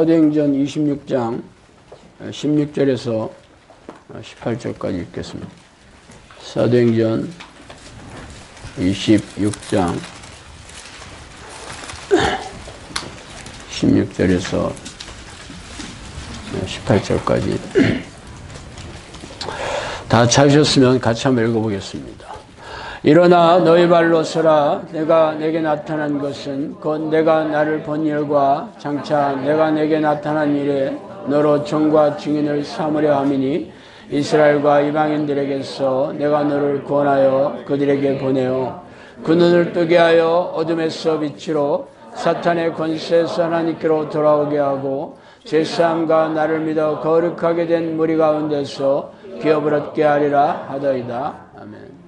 사도행전 26장 16절에서 18절까지 읽겠습니다. 사도행전 26장 16절에서 18절까지 다 찾으셨으면 같이 한번 읽어보겠습니다. 일어나 너희 발로 서라. 내가 내게 나타난 것은 곧 내가 나를 본 일과 장차 내가 내게 나타난 일에 너로 종과 증인을 삼으려 함이니 이스라엘과 이방인들에게서 내가 너를 구원하여 그들에게 보내어 그 눈을 뜨게 하여 어둠에서 빛으로 사탄의 권세에서 하나님께로 돌아오게 하고 죄사함과 나를 믿어 거룩하게 된 무리 가운데서 기업을 얻게 하리라 하더이다. 아멘.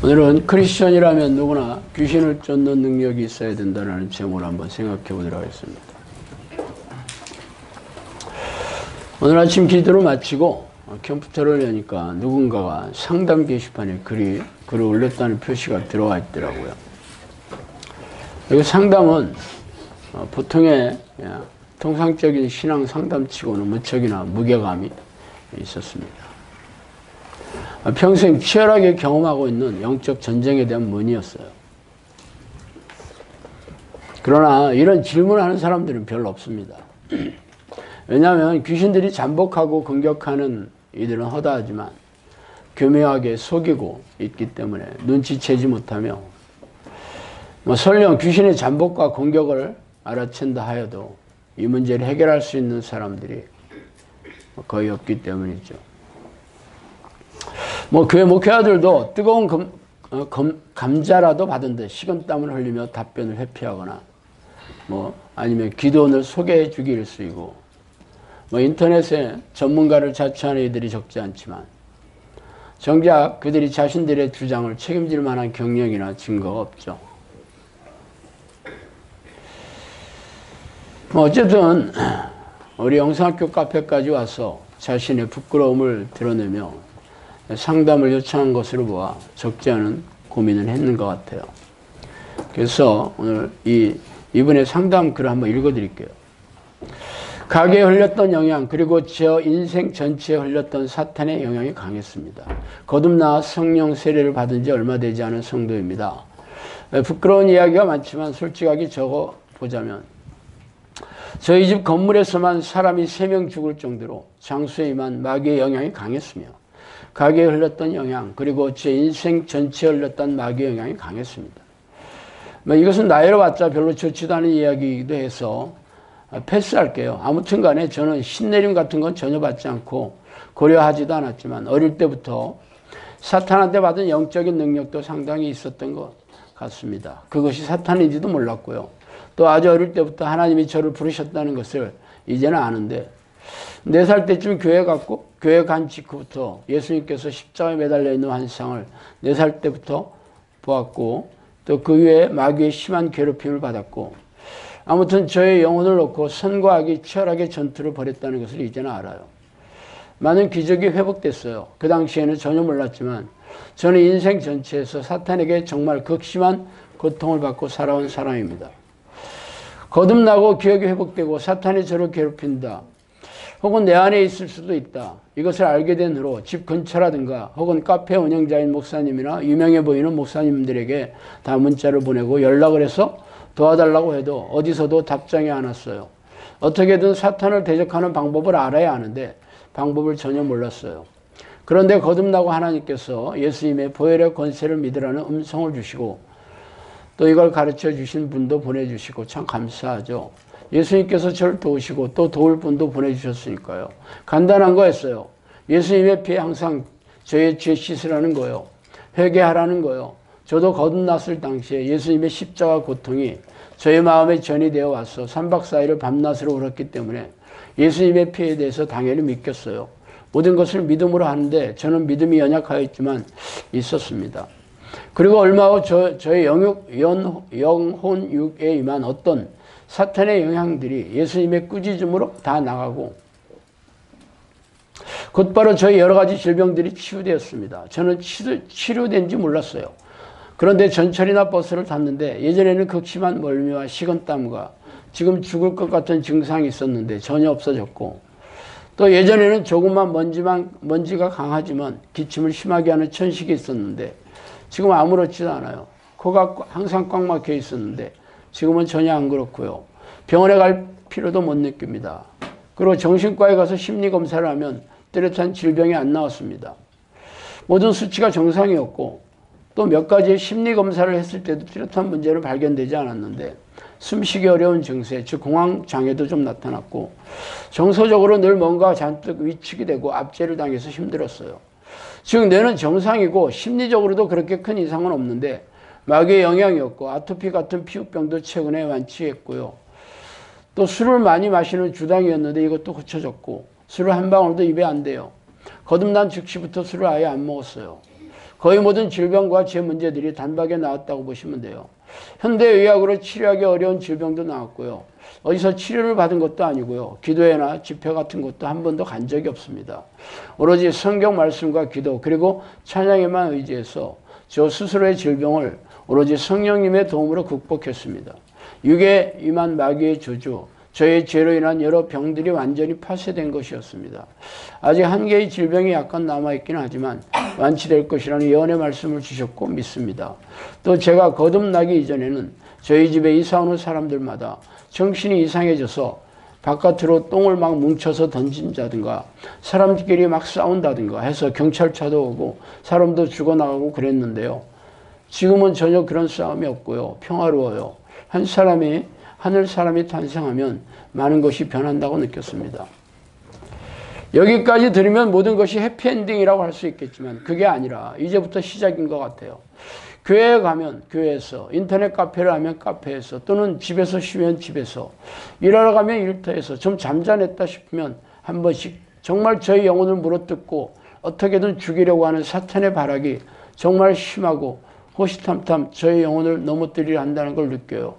오늘은 크리스천이라면 누구나 귀신을 쫓는 능력이 있어야 된다는 제목을 한번 생각해 보도록 하겠습니다. 오늘 아침 기도를 마치고 컴퓨터를 여니까 누군가가 상담 게시판에 글을 올렸다는 표시가 들어와 있더라고요. 그리고 상담은 보통의 통상적인 신앙 상담치고는 무척이나 무게감이 있었습니다. 평생 치열하게 경험하고 있는 영적 전쟁에 대한 문의였어요. 그러나 이런 질문을 하는 사람들은 별로 없습니다. 왜냐하면 귀신들이 잠복하고 공격하는 이들은 허다하지만 교묘하게 속이고 있기 때문에 눈치채지 못하며 설령 귀신의 잠복과 공격을 알아챈다 하여도 이 문제를 해결할 수 있는 사람들이 거의 없기 때문이죠. 교회 목회자들도 뜨거운 감자라도 받은 듯 식은땀을 흘리며 답변을 회피하거나 아니면 기도원을 소개해 주기 일쑤이고 인터넷에 전문가를 자처하는 이들이 적지 않지만 정작 그들이 자신들의 주장을 책임질 만한 경력이나 증거가 없죠. 어쨌든 우리 영상학교 카페까지 와서 자신의 부끄러움을 드러내며 상담을 요청한 것으로 보아 적지 않은 고민을 했는 것 같아요. 그래서 오늘 이분의 상담 글을 한번 읽어드릴게요. 가게에 흘렸던 영향 그리고 저 인생 전체에 흘렸던 사탄의 영향이 강했습니다. 거듭나 성령 세례를 받은 지 얼마 되지 않은 성도입니다. 부끄러운 이야기가 많지만 솔직하게 적어보자면 저희 집 건물에서만 사람이 3명 죽을 정도로 장수에 임한 마귀의 영향이 강했으며 가게에 흘렀던 영향 그리고 제 인생 전체에 흘렀던 마귀의 영향이 강했습니다. 이것은 나이로 봤자 별로 좋지도 않은 이야기이기도 해서 패스할게요. 아무튼 간에 저는 신내림 같은 건 전혀 받지 않고 고려하지도 않았지만 어릴 때부터 사탄한테 받은 영적인 능력도 상당히 있었던 것 같습니다. 그것이 사탄인지도 몰랐고요. 또 아주 어릴 때부터 하나님이 저를 부르셨다는 것을 이제는 아는데 4살 때쯤 교회 갔고 교회 간 직후부터 예수님께서 십자가에 매달려 있는 환상을 4살 때부터 보았고 또 그 후에 마귀의 심한 괴롭힘을 받았고 아무튼 저의 영혼을 놓고 선과 악이 치열하게 전투를 벌였다는 것을 이제는 알아요. 많은 기적이 회복됐어요. 그 당시에는 전혀 몰랐지만 저는 인생 전체에서 사탄에게 정말 극심한 고통을 받고 살아온 사람입니다. 거듭나고 기억이 회복되고 사탄이 저를 괴롭힌다. 혹은 내 안에 있을 수도 있다. 이것을 알게 된 후로 집 근처라든가 혹은 카페 운영자인 목사님이나 유명해 보이는 목사님들에게 다 문자를 보내고 연락을 해서 도와달라고 해도 어디서도 답장이 안 왔어요. 어떻게든 사탄을 대적하는 방법을 알아야 하는데 방법을 전혀 몰랐어요. 그런데 거듭나고 하나님께서 예수님의 보혈의 권세를 믿으라는 음성을 주시고 또 이걸 가르쳐 주신 분도 보내주시고 참 감사하죠. 예수님께서 저를 도우시고 또 도울 분도 보내주셨으니까요. 간단한 거였어요. 예수님의 피에 항상 저의 죄 씻으라는 거요. 회개하라는 거요. 저도 거듭났을 당시에 예수님의 십자가 고통이 저의 마음에 전이 되어 와서 3박 4일을 밤낮으로 울었기 때문에 예수님의 피에 대해서 당연히 믿겼어요. 모든 것을 믿음으로 하는데 저는 믿음이 연약하였지만 있었습니다. 그리고 얼마 후 저의 영혼육에 임한 어떤 사탄의 영향들이 예수님의 꾸짖음으로 다 나가고 곧바로 저희 여러 가지 질병들이 치유되었습니다. 저는 치료된지 몰랐어요. 그런데 전철이나 버스를 탔는데 예전에는 극심한 멀미와 식은땀과 지금 죽을 것 같은 증상이 있었는데 전혀 없어졌고, 또 예전에는 조금만 먼지가 강하지만 기침을 심하게 하는 천식이 있었는데 지금 아무렇지도 않아요. 코가 항상 꽉 막혀 있었는데 지금은 전혀 안 그렇고요. 병원에 갈 필요도 못 느낍니다. 그리고 정신과에 가서 심리검사를 하면 뚜렷한 질병이 안 나왔습니다. 모든 수치가 정상이었고 또 몇 가지의 심리검사를 했을 때도 뚜렷한 문제는 발견되지 않았는데 숨쉬기 어려운 증세, 즉 공황장애도 좀 나타났고 정서적으로 늘 뭔가 잔뜩 위축이 되고 압제를 당해서 힘들었어요. 즉 뇌는 정상이고 심리적으로도 그렇게 큰 이상은 없는데 마귀의 영향이었고 아토피 같은 피부병도 최근에 완치했고요. 또 술을 많이 마시는 주당이었는데 이것도 고쳐졌고 술을 한 방울도 입에 안 대요. 거듭난 즉시부터 술을 아예 안 먹었어요. 거의 모든 질병과 제 문제들이 단박에 나았다고 보시면 돼요. 현대의학으로 치료하기 어려운 질병도 나왔고요. 어디서 치료를 받은 것도 아니고요. 기도회나 집회 같은 것도 한 번도 간 적이 없습니다. 오로지 성경 말씀과 기도 그리고 찬양에만 의지해서 저 스스로의 질병을 오로지 성령님의 도움으로 극복했습니다. 육에 임한 마귀의 저주, 저의 죄로 인한 여러 병들이 완전히 파쇄된 것이었습니다. 아직 한 개의 질병이 약간 남아있긴 하지만 완치될 것이라는 예언의 말씀을 주셨고 믿습니다. 또 제가 거듭나기 이전에는 저희 집에 이사 오는 사람들마다 정신이 이상해져서 바깥으로 똥을 막 뭉쳐서 던진다든가 사람들끼리 막 싸운다든가 해서 경찰차도 오고 사람도 죽어나가고 그랬는데요. 지금은 전혀 그런 싸움이 없고요. 평화로워요. 한 사람이 하늘 사람이 탄생하면 많은 것이 변한다고 느꼈습니다. 여기까지 들으면 모든 것이 해피엔딩이라고 할 수 있겠지만 그게 아니라 이제부터 시작인 것 같아요. 교회에 가면 교회에서, 인터넷 카페를 하면 카페에서, 또는 집에서 쉬면 집에서, 일하러 가면 일터에서 좀 잠잠했다 싶으면 한 번씩 정말 저희 영혼을 물어뜯고 어떻게든 죽이려고 하는 사탄의 발악이 정말 심하고 호시탐탐 저희 영혼을 넘어뜨리려 한다는 걸 느껴요.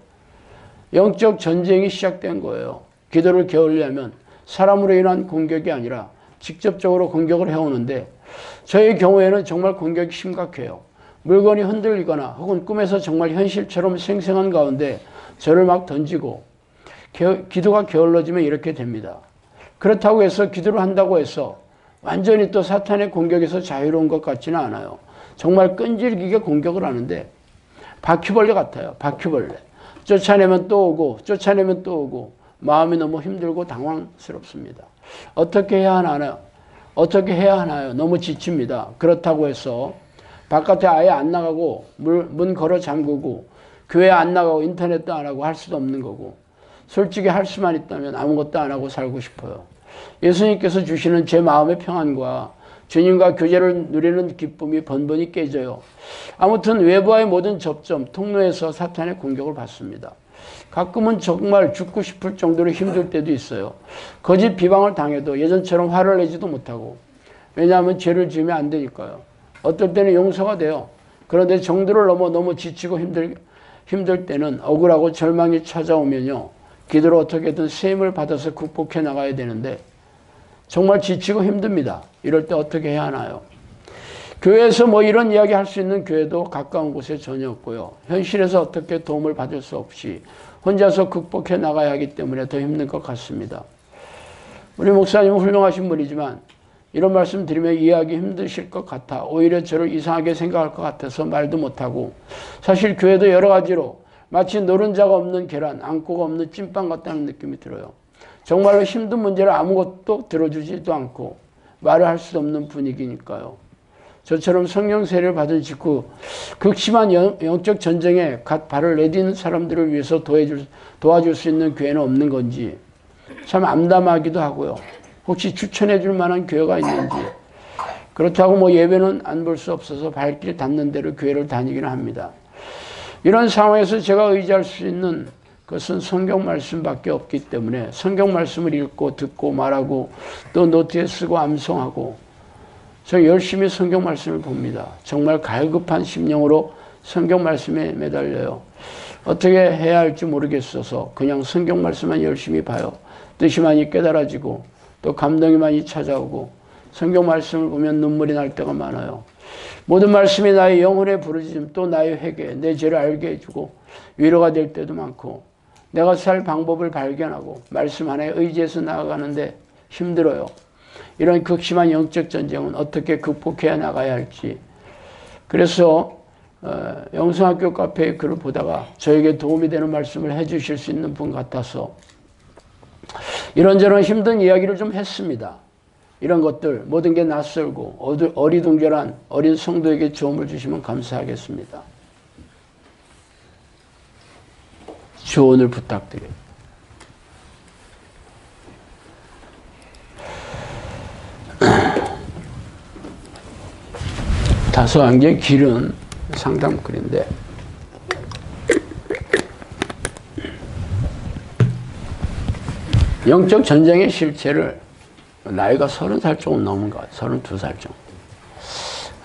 영적 전쟁이 시작된 거예요. 기도를 게으르려면 사람으로 인한 공격이 아니라 직접적으로 공격을 해오는데 저의 경우에는 정말 공격이 심각해요. 물건이 흔들리거나 혹은 꿈에서 정말 현실처럼 생생한 가운데 저를 막 던지고 기도가 게을러지면 이렇게 됩니다. 그렇다고 해서 기도를 한다고 해서 완전히 또 사탄의 공격에서 자유로운 것 같지는 않아요. 정말 끈질기게 공격을 하는데 바퀴벌레 같아요. 바퀴벌레. 쫓아내면 또 오고 쫓아내면 또 오고 마음이 너무 힘들고 당황스럽습니다. 어떻게 해야 하나요? 어떻게 해야 하나요? 너무 지칩니다. 그렇다고 해서 바깥에 아예 안 나가고 문 걸어 잠그고 교회 안 나가고 인터넷도 안 하고 할 수도 없는 거고 솔직히 할 수만 있다면 아무것도 안 하고 살고 싶어요. 예수님께서 주시는 제 마음의 평안과 주님과 교제를 누리는 기쁨이 번번이 깨져요. 아무튼 외부와의 모든 접점, 통로에서 사탄의 공격을 받습니다. 가끔은 정말 죽고 싶을 정도로 힘들 때도 있어요. 거짓 비방을 당해도 예전처럼 화를 내지도 못하고 왜냐하면 죄를 지으면 안 되니까요. 어떨 때는 용서가 돼요. 그런데 정도를 넘어 너무 지치고 힘들 때는 억울하고 절망이 찾아오면요. 기도로 어떻게든 세임을 받아서 극복해 나가야 되는데 정말 지치고 힘듭니다. 이럴 때 어떻게 해야 하나요? 교회에서 뭐 이런 이야기 할 수 있는 교회도 가까운 곳에 전혀 없고요. 현실에서 어떻게 도움을 받을 수 없이 혼자서 극복해 나가야 하기 때문에 더 힘든 것 같습니다. 우리 목사님은 훌륭하신 분이지만 이런 말씀 드리면 이해하기 힘드실 것 같아 오히려 저를 이상하게 생각할 것 같아서 말도 못하고 사실 교회도 여러 가지로 마치 노른자가 없는 계란, 안고가 없는 찐빵 같다는 느낌이 들어요. 정말로 힘든 문제를 아무것도 들어주지도 않고 말을 할 수 없는 분위기니까요. 저처럼 성령 세례를 받은 직후 극심한 영적 전쟁에 갓 발을 내딛는 사람들을 위해서 도와줄 수 있는 교회는 없는 건지 참 암담하기도 하고요. 혹시 추천해 줄 만한 교회가 있는지. 그렇다고 뭐 예배는 안 볼 수 없어서 발길 닿는 대로 교회를 다니기는 합니다. 이런 상황에서 제가 의지할 수 있는 것은 성경 말씀밖에 없기 때문에 성경 말씀을 읽고 듣고 말하고 또 노트에 쓰고 암송하고 저 열심히 성경 말씀을 봅니다. 정말 갈급한 심령으로 성경 말씀에 매달려요. 어떻게 해야 할지 모르겠어서 그냥 성경 말씀만 열심히 봐요. 뜻이 많이 깨달아지고 또 감동이 많이 찾아오고 성경 말씀을 보면 눈물이 날 때가 많아요. 모든 말씀이 나의 영혼의 부르짖음 또 나의 회개, 내 죄를 알게 해주고 위로가 될 때도 많고 내가 살 방법을 발견하고 말씀 하나에 의지해서 나아가는데 힘들어요. 이런 극심한 영적 전쟁은 어떻게 극복해야 나가야 할지. 그래서 영성학교 카페의 글을 보다가 저에게 도움이 되는 말씀을 해주실 수 있는 분 같아서 이런저런 힘든 이야기를 좀 했습니다. 이런 것들 모든 게 낯설고 어리둥절한 어린 성도에게 도움을 주시면 감사하겠습니다. 조언을 부탁드려요. 다소 굉장히 길은 상담글인데 영적 전쟁의 실체를 나이가 30살 조금 넘은 것 같아요. 32살 정도.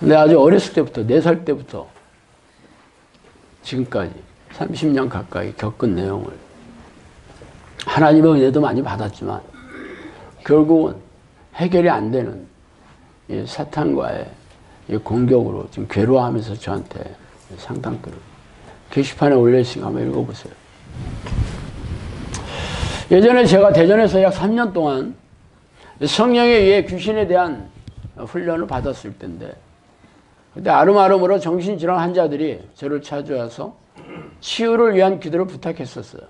근데 아주 어렸을 때부터 4살 때부터 지금까지 30년 가까이 겪은 내용을 하나님의 은혜도 많이 받았지만 결국은 해결이 안 되는 이 사탄과의 이 공격으로 지금 괴로워하면서 저한테 상담글을 게시판에 올려있으니까 한번 읽어보세요. 예전에 제가 대전에서 약 3년 동안 성령에 의해 귀신에 대한 훈련을 받았을 때인데 그때 아름아름으로 정신질환 환자들이 저를 찾아와서 치유를 위한 기도를 부탁했었어요.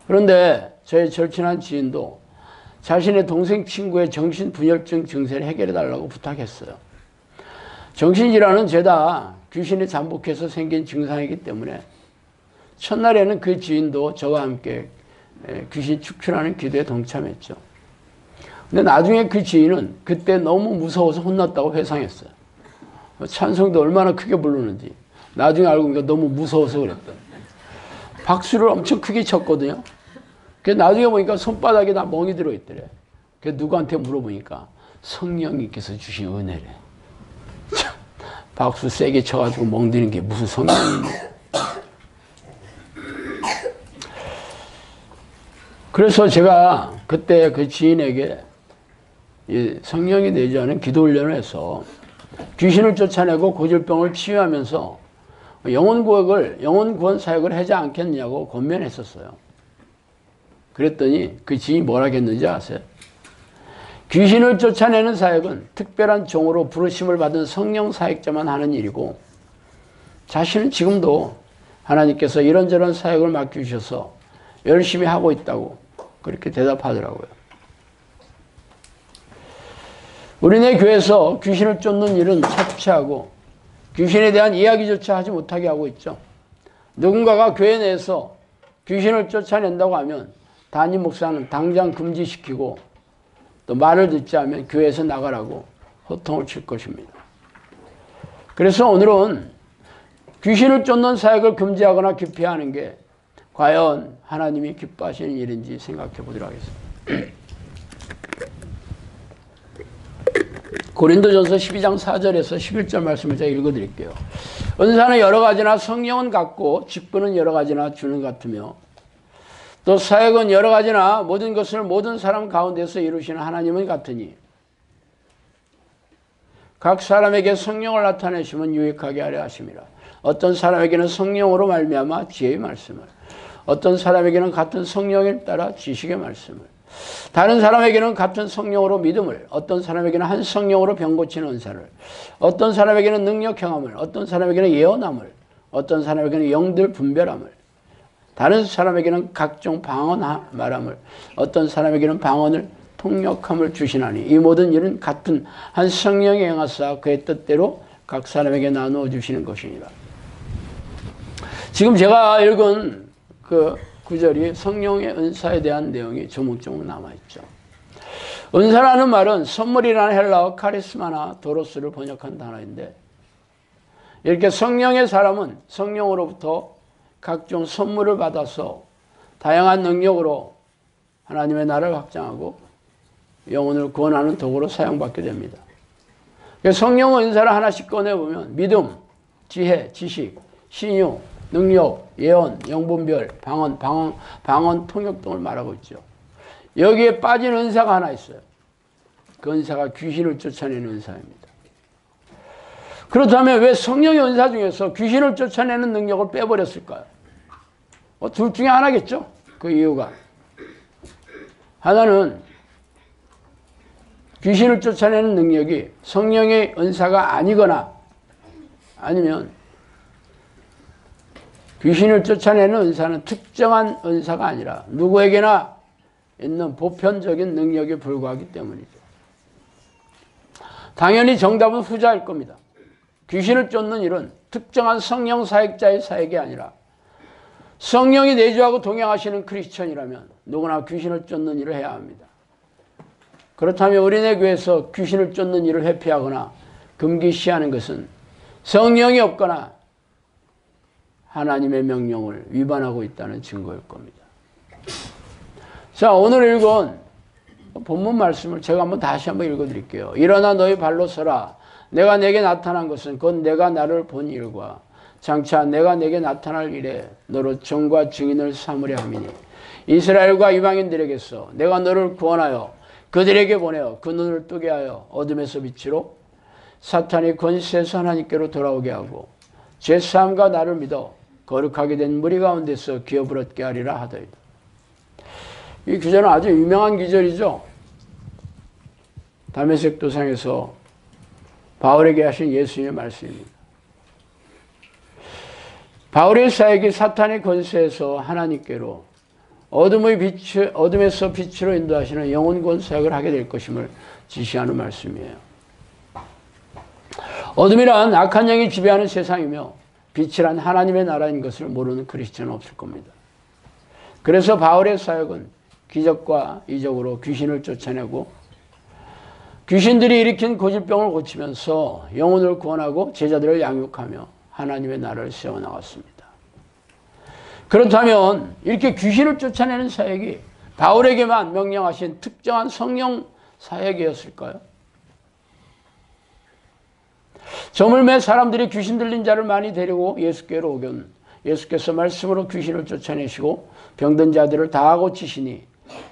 그런데 저의 절친한 지인도 자신의 동생 친구의 정신분열증 증세를 해결해달라고 부탁했어요. 정신질환은 죄다 귀신이 잠복해서 생긴 증상이기 때문에 첫날에는 그 지인도 저와 함께 귀신 축출하는 기도에 동참했죠. 근데 나중에 그 지인은 그때 너무 무서워서 혼났다고 회상했어요. 찬송도 얼마나 크게 부르는지 나중에 알고 보니까 너무 무서워서 그랬던. 박수를 엄청 크게 쳤거든요. 그래서 나중에 보니까 손바닥에 다 멍이 들어있더래. 그래서 누구한테 물어보니까 성령님께서 주신 은혜래. 박수 세게 쳐가지고 멍드는 게 무슨 성령이냐. 그래서 제가 그때 그 지인에게 성령이 내지 않은 기도 훈련을 해서 귀신을 쫓아내고 고질병을 치유하면서 영혼 구원 사역을 하지 않겠냐고 권면했었어요. 그랬더니 그 지인이 뭐라 했는지 아세요? 귀신을 쫓아내는 사역은 특별한 종으로 부르심을 받은 성령 사역자만 하는 일이고 자신은 지금도 하나님께서 이런저런 사역을 맡겨주셔서 열심히 하고 있다고 그렇게 대답하더라고요. 우리네 교회에서 귀신을 쫓는 일은 차치하고 귀신에 대한 이야기조차 하지 못하게 하고 있죠. 누군가가 교회 내에서 귀신을 쫓아낸다고 하면 담임 목사는 당장 금지시키고 또 말을 듣지 않으면 교회에서 나가라고 호통을 칠 것입니다. 그래서 오늘은 귀신을 쫓는 사역을 금지하거나 기피하는 게 과연 하나님이 기뻐하시는 일인지 생각해 보도록 하겠습니다. 고린도전서 12장 4절에서 11절 말씀을 제가 읽어드릴게요. 은사는 여러 가지나 성령은 같고 직분은 여러 가지나 주는 같으며 또 사역은 여러 가지나 모든 것을 모든 사람 가운데서 이루시는 하나님은 같으니 각 사람에게 성령을 나타내시면 유익하게 하려 하심이라. 어떤 사람에게는 성령으로 말미암아 지혜의 말씀을, 어떤 사람에게는 같은 성령에 따라 지식의 말씀을, 다른 사람에게는 같은 성령으로 믿음을, 어떤 사람에게는 한 성령으로 병 고치는 은사를, 어떤 사람에게는 능력 행함을, 어떤 사람에게는 예언함을, 어떤 사람에게는 영들 분별함을, 다른 사람에게는 각종 방언 말함을, 어떤 사람에게는 방언을 통역함을 주시나니 이 모든 일은 같은 한 성령이 행하사 그의 뜻대로 각 사람에게 나누어 주시는 것이니라. 지금 제가 읽은 그 구절이 성령의 은사에 대한 내용이 조목조목 남아있죠. 은사라는 말은 선물이라는 헬라어 카리스마나 도로스를 번역한 단어인데 이렇게 성령의 사람은 성령으로부터 각종 선물을 받아서 다양한 능력으로 하나님의 나라를 확장하고 영혼을 구원하는 도구로 사용받게 됩니다. 성령 은사를 하나씩 꺼내보면 믿음, 지혜, 지식, 신유, 능력, 예언, 영분별, 방언, 통역 등을 말하고 있죠. 여기에 빠진 은사가 하나 있어요. 그 은사가 귀신을 쫓아내는 은사입니다. 그렇다면 왜 성령의 은사 중에서 귀신을 쫓아내는 능력을 빼버렸을까요? 둘 중에 하나겠죠? 그 이유가. 하나는 귀신을 쫓아내는 능력이 성령의 은사가 아니거나 아니면 귀신을 쫓아내는 은사는 특정한 은사가 아니라 누구에게나 있는 보편적인 능력에 불과하기 때문이죠. 당연히 정답은 후자일 겁니다. 귀신을 쫓는 일은 특정한 성령 사역자의 사역이 아니라 성령이 내주하고 동행하시는 크리스천이라면 누구나 귀신을 쫓는 일을 해야 합니다. 그렇다면 우리네 교회에서 귀신을 쫓는 일을 회피하거나 금기시하는 것은 성령이 없거나 하나님의 명령을 위반하고 있다는 증거일 겁니다. 자, 오늘 읽은 본문 말씀을 제가 다시 한번 읽어드릴게요. 일어나 너희 발로 서라. 내가 내게 나타난 것은 곧 내가 나를 본 일과 장차 내가 내게 나타날 일에 너로 정과 증인을 삼으려 함이니 이스라엘과 이방인들에게서 내가 너를 구원하여 그들에게 보내어 그 눈을 뜨게 하여 어둠에서 빛으로 사탄의 권세에서 하나님께로 돌아오게 하고 죄사함과 나를 믿어 거룩하게 된 무리 가운데서 기업을 얻게 하리라 하더이다. 이 구절은 아주 유명한 구절이죠. 다메섹 도상에서 바울에게 하신 예수님의 말씀입니다. 바울의 사역이 사탄의 권세에서 하나님께로 어둠에서 빛으로 인도하시는 영혼구원 사역을 하게 될 것임을 지시하는 말씀이에요. 어둠이란 악한 영이 지배하는 세상이며 빛이란 하나님의 나라인 것을 모르는 크리스천은 없을 겁니다. 그래서 바울의 사역은 기적과 이적으로 귀신을 쫓아내고 귀신들이 일으킨 고질병을 고치면서 영혼을 구원하고 제자들을 양육하며 하나님의 나라를 세워나갔습니다. 그렇다면 이렇게 귀신을 쫓아내는 사역이 바울에게만 명령하신 특정한 성령 사역이었을까요? 저물매 사람들이 귀신 들린 자를 많이 데리고 예수께로 오건 예수께서 말씀으로 귀신을 쫓아내시고 병든 자들을 다 고치시니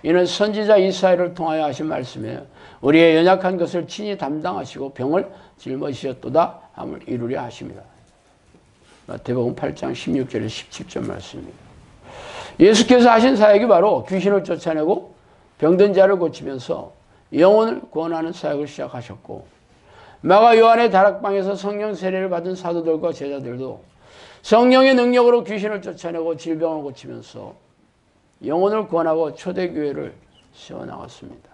이는 선지자 이사야를 통하여 하신 말씀이에요. 우리의 연약한 것을 친히 담당하시고 병을 짊어지셨도다 함을 이루려 하십니다. 마태복음 8장 16절에서 17절 말씀입니다. 예수께서 하신 사역이 바로 귀신을 쫓아내고 병든 자를 고치면서 영혼을 구원하는 사역을 시작하셨고 마가 요한의 다락방에서 성령 세례를 받은 사도들과 제자들도 성령의 능력으로 귀신을 쫓아내고 질병을 고치면서 영혼을 구원하고 초대교회를 세워나갔습니다.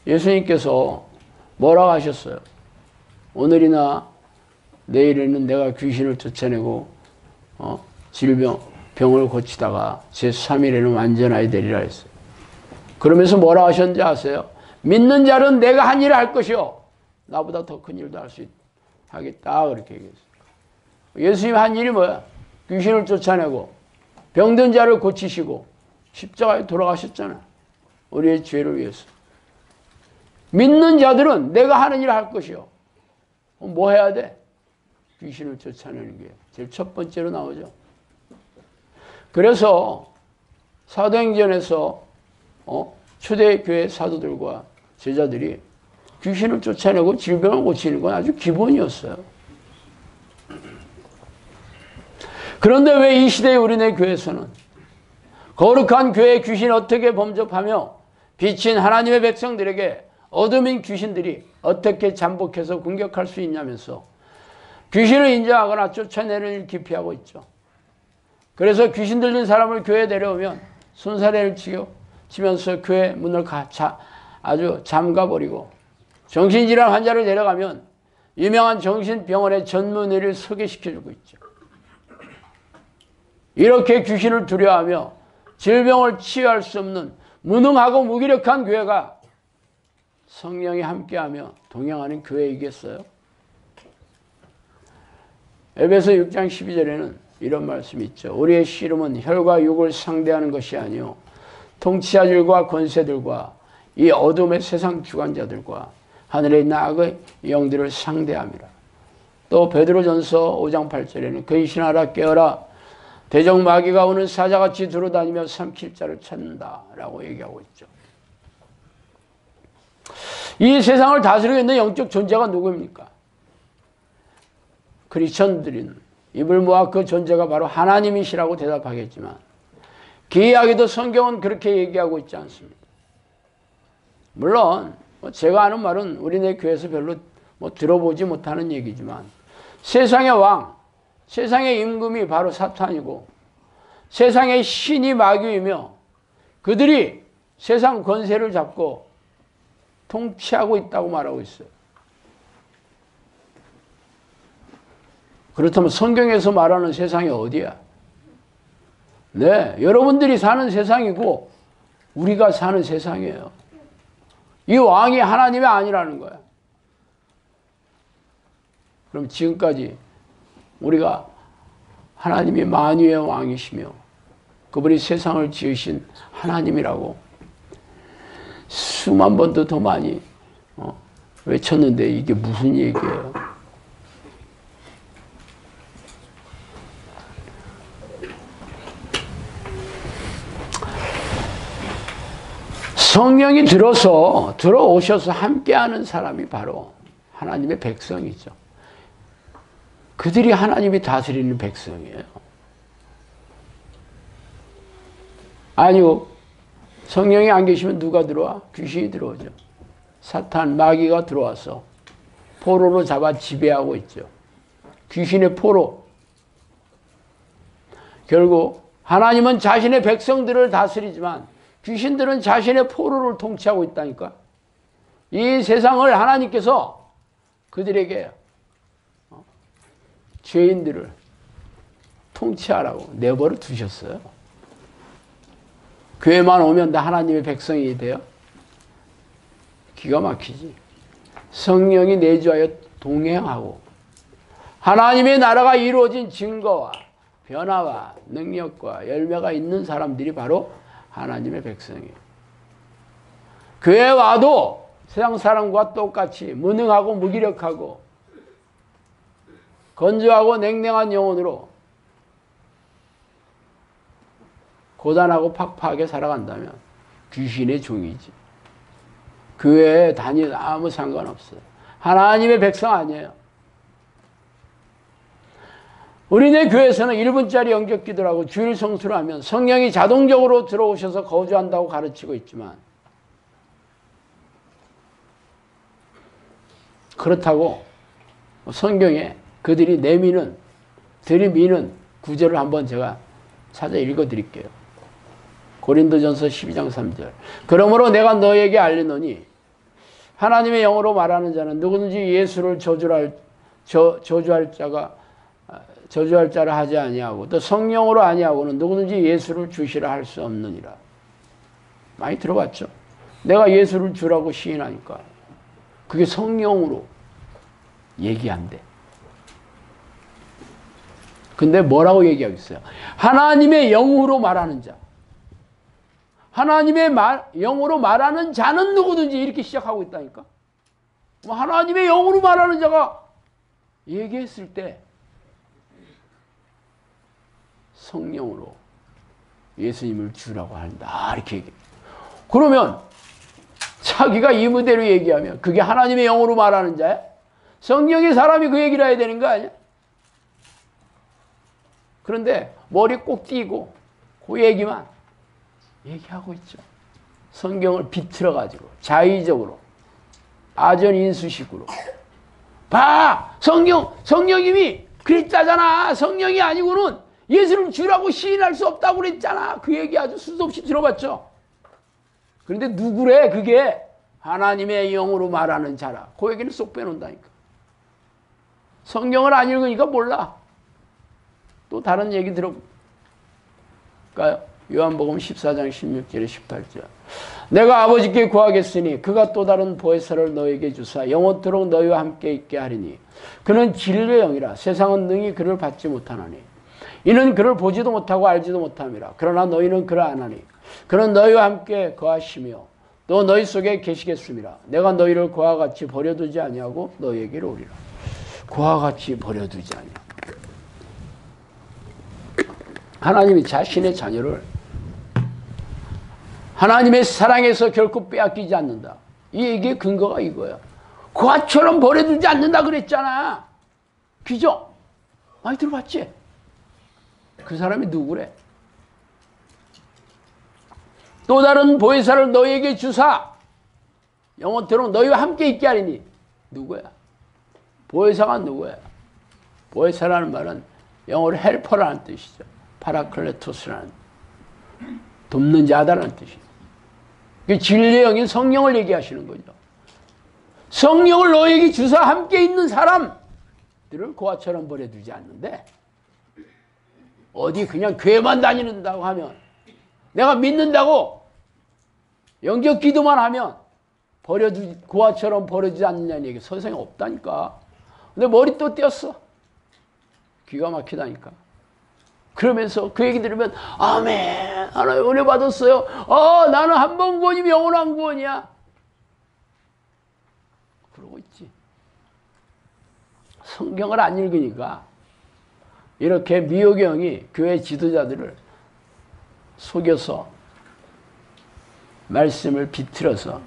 예수님께서 뭐라고 하셨어요? 오늘이나 내일에는 내가 귀신을 쫓아내고 병을 고치다가 제3일에는 완전하게 되리라 했어요. 그러면서 뭐라고 하셨는지 아세요? 믿는 자는 내가 한 일을 할 것이요 나보다 더 큰 일도 할 수 하겠다 그렇게 얘기했어요. 예수님 한 일이 뭐야? 귀신을 쫓아내고 병든 자를 고치시고 십자가에 돌아가셨잖아. 우리의 죄를 위해서. 믿는 자들은 내가 하는 일을 할 것이요. 뭐 해야 돼? 귀신을 쫓아내는 게 제일 첫 번째로 나오죠. 그래서 사도행전에서 초대교회 사도들과 제자들이 귀신을 쫓아내고 질병을 고치는 건 아주 기본이었어요. 그런데 왜 이 시대의 우리네 교회에서는 거룩한 교회의 귀신을 어떻게 범접하며 빛인 하나님의 백성들에게 어둠인 귀신들이 어떻게 잠복해서 공격할 수 있냐면서 귀신을 인정하거나 쫓아내는 일을 기피하고 있죠. 그래서 귀신 들린 사람을 교회에 데려오면 손사래를 치면서 교회 문을 아주 잠가버리고 정신질환 환자를 데려가면 유명한 정신병원의 전문의를 소개시켜주고 있죠. 이렇게 귀신을 두려워하며 질병을 치유할 수 없는 무능하고 무기력한 교회가 성령이 함께하며 동행하는 교회이겠어요? 에베소 6장 12절에는 이런 말씀이 있죠. 우리의 씨름은 혈과 육을 상대하는 것이 아니요 통치자들과 권세들과 이 어둠의 세상 주관자들과 하늘에 있는 악의 영들을 상대함이라. 또 베드로전서 5장 8절에는 근신하라 깨어라 대적 마귀가 오는 사자같이 두루다니며 삼킬 자를 찾는다 라고 얘기하고 있죠. 이 세상을 다스리고 있는 영적 존재가 누구입니까? 크리스천들은 입을 모아 그 존재가 바로 하나님이시라고 대답하겠지만 기이하게도 성경은 그렇게 얘기하고 있지 않습니다. 물론 제가 하는 말은 우리네 교회에서 별로 들어보지 못하는 얘기지만 세상의 왕, 세상의 임금이 바로 사탄이고 세상의 신이 마귀이며 그들이 세상 권세를 잡고 통치하고 있다고 말하고 있어요. 그렇다면 성경에서 말하는 세상이 어디야? 네, 여러분들이 사는 세상이고 우리가 사는 세상이에요. 이 왕이 하나님이 아니라는 거야. 그럼 지금까지 우리가 하나님이 만유의 왕이시며 그분이 세상을 지으신 하나님이라고 수만 번도 더 많이 외쳤는데 이게 무슨 얘기예요? 성령이 들어오셔서 함께하는 사람이 바로 하나님의 백성이죠. 그들이 하나님이 다스리는 백성이에요. 아니요. 성령이 안 계시면 누가 들어와? 귀신이 들어오죠. 사탄, 마귀가 들어와서 포로로 잡아 지배하고 있죠. 귀신의 포로. 결국 하나님은 자신의 백성들을 다스리지만 귀신들은 자신의 포로를 통치하고 있다니까. 이 세상을 하나님께서 그들에게 죄인들을 통치하라고 내버려 두셨어요. 교회만 오면 다 하나님의 백성이 돼요? 기가 막히지. 성령이 내주하여 동행하고 하나님의 나라가 이루어진 증거와 변화와 능력과 열매가 있는 사람들이 바로 하나님의 백성이에요. 교회에 와도 세상 사람과 똑같이 무능하고 무기력하고 건조하고 냉랭한 영혼으로 고단하고 팍팍하게 살아간다면 귀신의 종이지. 교회에 다니도 아무 상관없어요. 하나님의 백성 아니에요. 우리네 교회에서는 1분짜리 영적 기도라고 주일 성수를 하면 성령이 자동적으로 들어오셔서 거주한다고 가르치고 있지만 그렇다고 성경에 그들이 들이미는 구절을 한번 제가 찾아 읽어드릴게요. 고린도전서 12장 3절. 그러므로 내가 너에게 알리노니 하나님의 영으로 말하는 자는 누구든지 예수를 저주할 자를 하지 아니하고 또 성령으로 아니하고는 누구든지 예수를 주시라 할 수 없느니라. 많이 들어봤죠? 내가 예수를 주라고 시인하니까 그게 성령으로 얘기한대. 근데 뭐라고 얘기하겠어요? 하나님의 영으로 말하는 자. 하나님의 영으로 말하는 자는 누구든지 이렇게 시작하고 있다니까. 하나님의 영으로 말하는 자가 얘기했을 때 성령으로 예수님을 주라고 한다. 이렇게 얘기해. 그러면 자기가 이 무대로 얘기하면 그게 하나님의 영으로 말하는 자야? 성령의 사람이 그 얘기를 해야 되는 거 아니야? 그런데 머리 꼭 띄고 그 얘기만 얘기하고 있죠. 성경을 비틀어가지고 자의적으로 아전인수식으로 봐! 성령님이 그랬잖아. 성령이 아니고는 예수를 주라고 시인할 수 없다고 그랬잖아. 그 얘기 아주 수도 없이 들어봤죠. 그런데 누구래? 그게 하나님의 영으로 말하는 자라. 그 얘기는 쏙 빼놓는다니까. 성경을 안 읽으니까 몰라. 또 다른 얘기 들어볼까요? 요한복음 14장 16절에 18절. 내가 아버지께 구하겠으니 그가 또 다른 보혜사를 너에게 주사 영원토록 너희와 함께 있게 하리니 그는 진리의 영이라 세상은 능히 그를 받지 못하나니 이는 그를 보지도 못하고 알지도 못함이라. 그러나 너희는 그를 아나니 그는 너희와 함께 거하시며 또 너희 속에 계시겠음이라. 내가 너희를 그와 같이 버려두지 아니하고 너희에게로 오리라. 그와 같이 버려두지 아니하고. 하나님이 자신의 자녀를 하나님의 사랑에서 결코 빼앗기지 않는다. 이 얘기의 근거가 이거야. 고아처럼 버려두지 않는다 그랬잖아. 귀족 많이 들어봤지? 그 사람이 누구래? 또 다른 보혜사를 너희에게 주사, 영어대로 너희와 함께 있게 하리니. 누구야? 보혜사가 누구야? 보혜사라는 말은 영어로 헬퍼라는 뜻이죠. 파라클레토스라는, 돕는 자다라는 뜻이죠. 진리의 영인 성령을 얘기하시는 거죠. 성령을 너에게 주사 함께 있는 사람들을 고아처럼 버려두지 않는데, 어디 그냥 교회만 다니는다고 하면, 내가 믿는다고 영적 기도만 하면 고아처럼 버려지지 않느냐는 얘기 세상에 없다니까. 근데 머리 또 떼었어. 기가 막히다니까. 그러면서 그 얘기 들으면 아멘, 하나님 은혜 받았어요. 나는 한 번 구원이면 영원한 구원이야. 그러고 있지. 성경을 안 읽으니까 이렇게 미호경이 교회 지도자들을 속여서 말씀을 비틀어서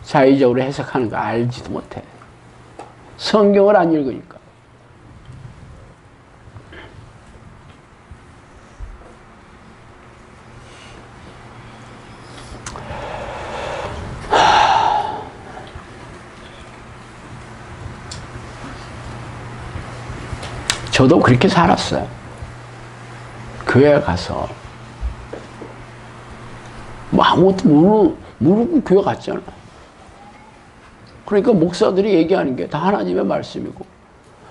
자의적으로 해석하는 거 알지도 못해. 성경을 안 읽으니까. 저도 그렇게 살았어요. 교회 가서 뭐 아무것도 모르고 교회 갔잖아. 그러니까 목사들이 얘기하는 게 다 하나님의 말씀이고,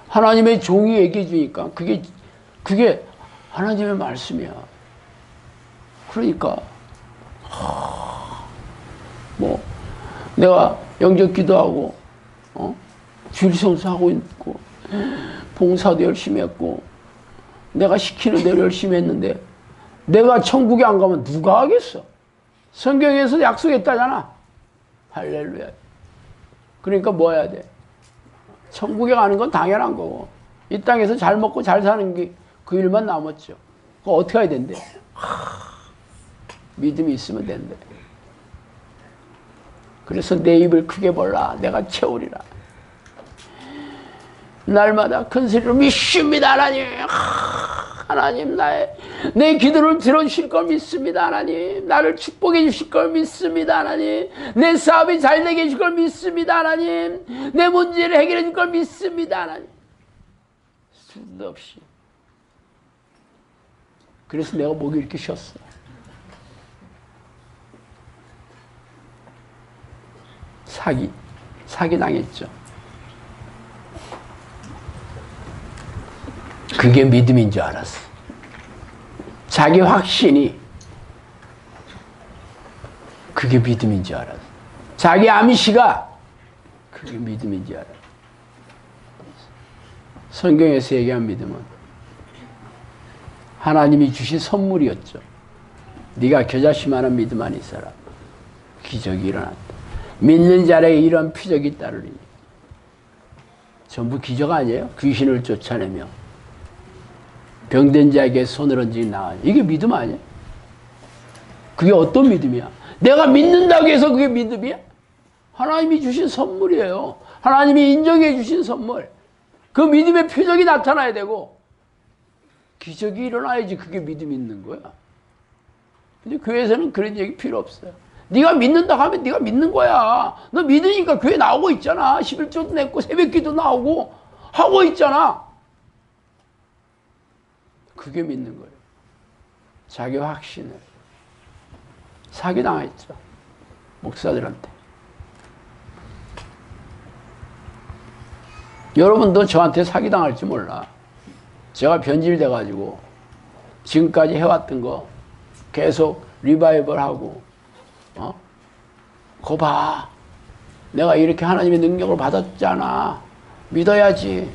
하나님의 종이 얘기해 주니까 그게 하나님의 말씀이야. 그러니까 뭐 내가 영적 기도하고 주일 성수하고 있고 봉사도 열심히 했고 내가 시키는 대로 열심히 했는데 내가 천국에 안 가면 누가 하겠어? 성경에서 약속했다잖아. 할렐루야. 그러니까 뭐 해야 돼? 천국에 가는 건 당연한 거고, 이 땅에서 잘 먹고 잘 사는 게 그 일만 남았죠. 그거 어떻게 해야 된대? 믿음이 있으면 된대. 그래서 내 입을 크게 벌라. 내가 채우리라. 날마다 큰 소리로 믿습니다, 하나님. 하나님, 내 기도를 들어주실 걸 믿습니다, 하나님. 나를 축복해 주실 걸 믿습니다, 하나님. 내 사업이 잘 되게 해줄 걸 믿습니다, 하나님. 내 문제를 해결해 줄 걸 믿습니다, 하나님. 수도 없이. 그래서 내가 목이 이렇게 쉬었어. 사기 당했죠. 그게 믿음인 줄 알았어. 자기 확신이 그게 믿음인 줄 알았어. 자기 암시가 그게 믿음인 줄 알았어. 성경에서 얘기한 믿음은 하나님이 주신 선물이었죠. 네가 겨자씨만한 믿음 안에 있어라. 기적이 일어났다. 믿는 자에게 이런 표적이 따르리니. 전부 기적 아니에요? 귀신을 쫓아내며 병든 자에게 손을 얹으니 나아요. 이게 믿음 아니야? 그게 어떤 믿음이야? 내가 믿는다고 해서 그게 믿음이야? 하나님이 주신 선물이에요. 하나님이 인정해 주신 선물. 그 믿음의 표적이 나타나야 되고 기적이 일어나야지 그게 믿음이 있는 거야. 근데 교회에서는 그런 얘기 필요 없어요. 네가 믿는다고 하면 네가 믿는 거야. 너 믿으니까 교회 나오고 있잖아. 11조도 냈고 새벽기도 나오고 하고 있잖아. 그게 믿는 거예요. 자기 확신을. 사기당했죠. 목사들한테. 여러분도 저한테 사기당할지 몰라. 제가 변질돼가지고 지금까지 해왔던 거 계속 리바이벌하고 그거 봐. 내가 이렇게 하나님의 능력을 받았잖아. 믿어야지.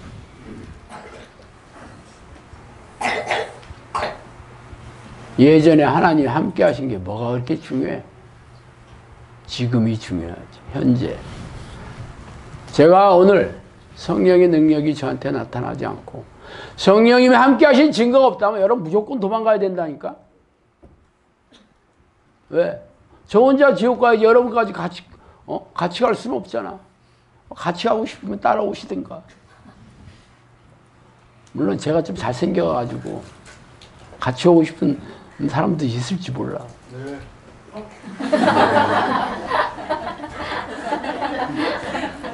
예전에 하나님이 함께 하신 게 뭐가 그렇게 중요해? 지금이 중요하지. 현재. 제가 오늘 성령의 능력이 저한테 나타나지 않고 성령님이 함께 하신 증거가 없다면 여러분 무조건 도망가야 된다니까. 왜? 저 혼자 지옥 가야지 여러분까지 같이 갈 수는 없잖아. 같이 가고 싶으면 따라오시든가. 물론 제가 좀 잘생겨가지고 같이 오고 싶은 사람도 있을지 몰라. 네.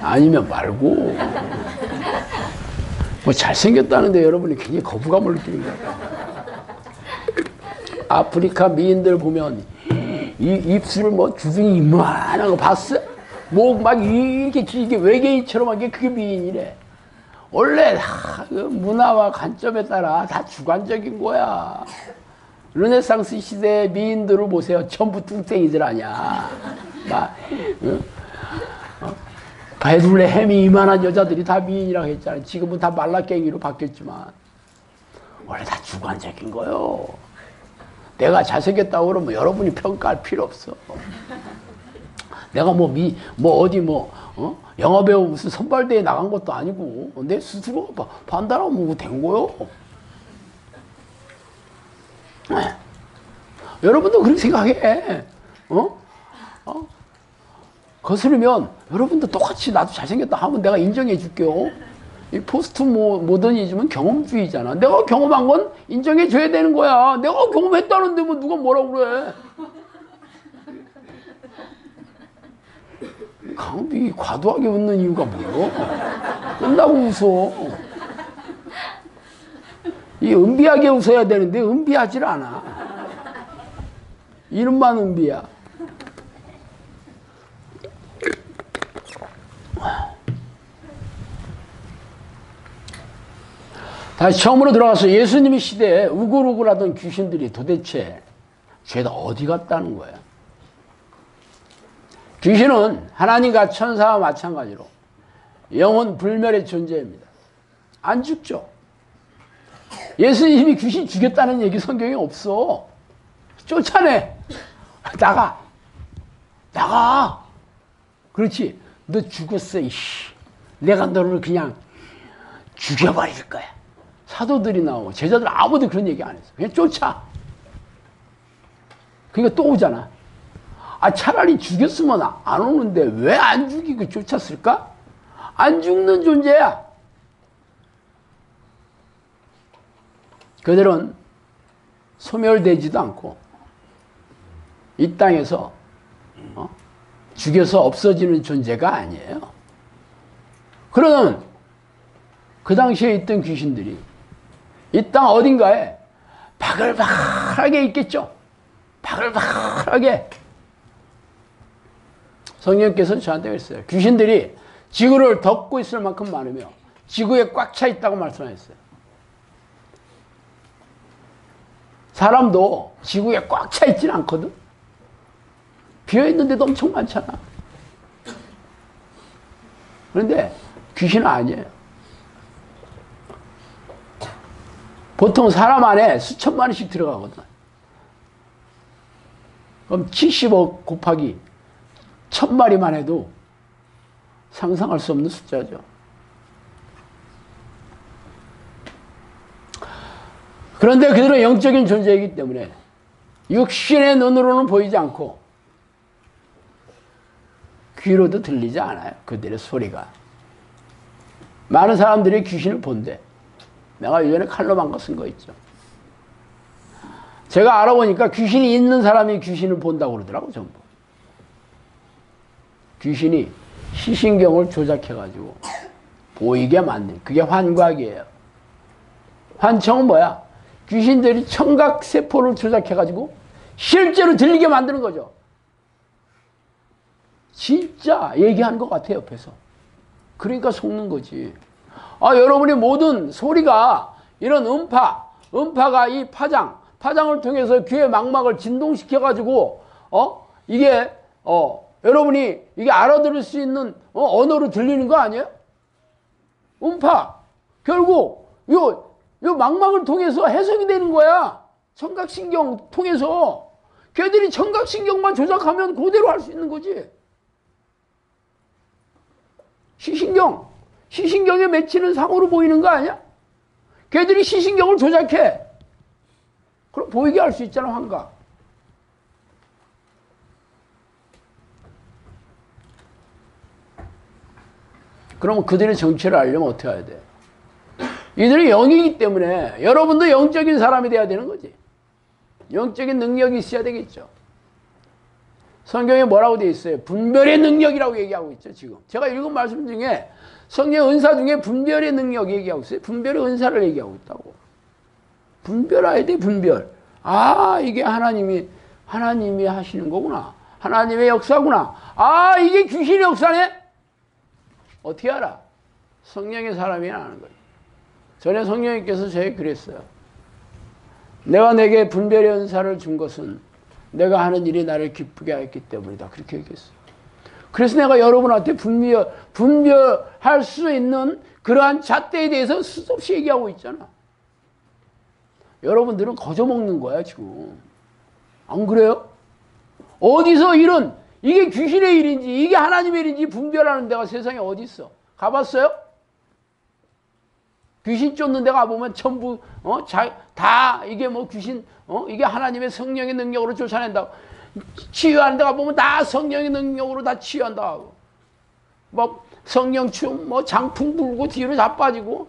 아니면 말고. 뭐 잘생겼다는데 여러분이 굉장히 거부감을 느끼는 거야. 아프리카 미인들 보면 이 입술을 뭐 주둥이 이만한 거 봤어? 목 막 이렇게 길게 외계인처럼 한 게 그게 미인이래. 원래 다 그 문화와 관점에 따라 다 주관적인 거야. 르네상스 시대의 미인들을 보세요. 전부 뚱땡이들 아니야. 막 베들레헴이 이만한 여자들이 다 미인이라고 했잖아요. 지금은 다 말라깽이로 바뀌었지만 원래 다 주관적인 거요. 내가 잘생겼다고 그러면 여러분이 평가할 필요 없어. 내가 영화배우 무슨 선발대회 나간 것도 아니고 내 스스로 판단하면 된 거요. 여러분도 그렇게 생각해. 거스르면 여러분도 똑같이 나도 잘생겼다 하면 내가 인정해 줄게요. 이 포스트 모더니즘은 경험주의잖아. 내가 경험한 건 인정해 줘야 되는 거야. 내가 경험했다는데 뭐 누가 뭐라고 그래. 강비 과도하게 웃는 이유가 뭐야? 끝나고 웃어. 이 은비하게 웃어야 되는데 은비하질 않아. 이름만 은비야. 다시 처음으로 들어가서 예수님의 시대에 우글우글하던 귀신들이 도대체 죄다 어디 갔다는 거야. 귀신은 하나님과 천사와 마찬가지로 영혼 불멸의 존재입니다. 안 죽죠. 예수님이 귀신 죽였다는 얘기 성경에 없어. 쫓아내. 나가. 그렇지. 너 죽었어. 이씨. 내가 너를 그냥 죽여버릴 거야. 사도들이 나오고 제자들 아무도 그런 얘기 안 했어. 그냥 쫓아. 그러니까 또 오잖아. 차라리 죽였으면 안 오는데 왜 안 죽이고 쫓았을까? 안 죽는 존재야. 그들은 소멸되지도 않고 이 땅에서 죽여서 없어지는 존재가 아니에요. 그러면 그 당시에 있던 귀신들이 이 땅 어딘가에 바글바글하게 있겠죠. 바글바글하게. 성령께서는 저한테 그랬어요. 귀신들이 지구를 덮고 있을 만큼 많으며 지구에 꽉 차 있다고 말씀하셨어요. 사람도 지구에 꽉 차 있지는 않거든. 비어있는데도 엄청 많잖아. 그런데 귀신은 아니에요. 보통 사람 안에 수천만 원씩 들어가거든. 그럼 70억 곱하기 1000마리만 해도 상상할 수 없는 숫자죠. 그런데 그들은 영적인 존재이기 때문에 육신의 눈으로는 보이지 않고 귀로도 들리지 않아요. 그들의 소리가. 많은 사람들이 귀신을 본대. 내가 예전에 칼럼한 거 쓴 거 있죠. 제가 알아보니까 귀신이 있는 사람이 귀신을 본다고 그러더라고, 전부. 귀신이 시신경을 조작해가지고 보이게 만든, 그게 환각이에요. 환청은 뭐야? 귀신들이 청각세포를 조작해가지고 실제로 들리게 만드는 거죠. 진짜 얘기하는 것 같아, 옆에서. 그러니까 속는 거지. 여러분이 모든 소리가 이런 음파가 이 파장을 통해서 귀의 망막을 진동시켜가지고, 이게, 여러분이 이게 알아들을 수 있는 언어로 들리는 거 아니에요? 음파. 결국, 요 망막을 통해서 해석이 되는 거야. 청각신경 통해서. 걔들이 청각신경만 조작하면 그대로 할 수 있는 거지. 시신경에 맺히는 상으로 보이는 거 아니야? 걔들이 시신경을 조작해. 그럼 보이게 할 수 있잖아, 환각. 그러면 그들의 정체를 알려면 어떻게 해야 돼? 이들이 영이기 때문에 여러분도 영적인 사람이 돼야 되는 거지. 영적인 능력이 있어야 되겠죠. 성경에 뭐라고 되어 있어요? 분별의 능력이라고 얘기하고 있죠, 지금. 제가 읽은 말씀 중에 성령 은사 중에 분별의 능력 얘기하고 있어요. 분별의 은사를 얘기하고 있다고. 분별해야 돼, 분별. 아, 이게 하나님이 하시는 거구나. 하나님의 역사구나. 아, 이게 귀신의 역사네? 어떻게 알아? 성령의 사람이 아는 거예요. 전에 성령님께서 저에게 그랬어요. 내가 내게 분별의 은사를 준 것은 내가 하는 일이 나를 기쁘게 하였기 때문이다. 그렇게 얘기했어요. 그래서 내가 여러분한테 분별할 수 있는 그러한 잣대에 대해서 수없이 얘기하고 있잖아. 여러분들은 거저먹는 거야, 지금. 안 그래요? 어디서 이게 귀신의 일인지, 이게 하나님의 일인지 분별하는 데가 세상에 어디 있어? 가봤어요? 귀신 쫓는 데 가보면 전부, 다, 이게 뭐 귀신, 이게 하나님의 성령의 능력으로 쫓아낸다고. 치유하는 데 가보면 다 성령의 능력으로 다 치유한다고. 뭐, 성령춤, 뭐, 장풍 불고 뒤로 자빠지고,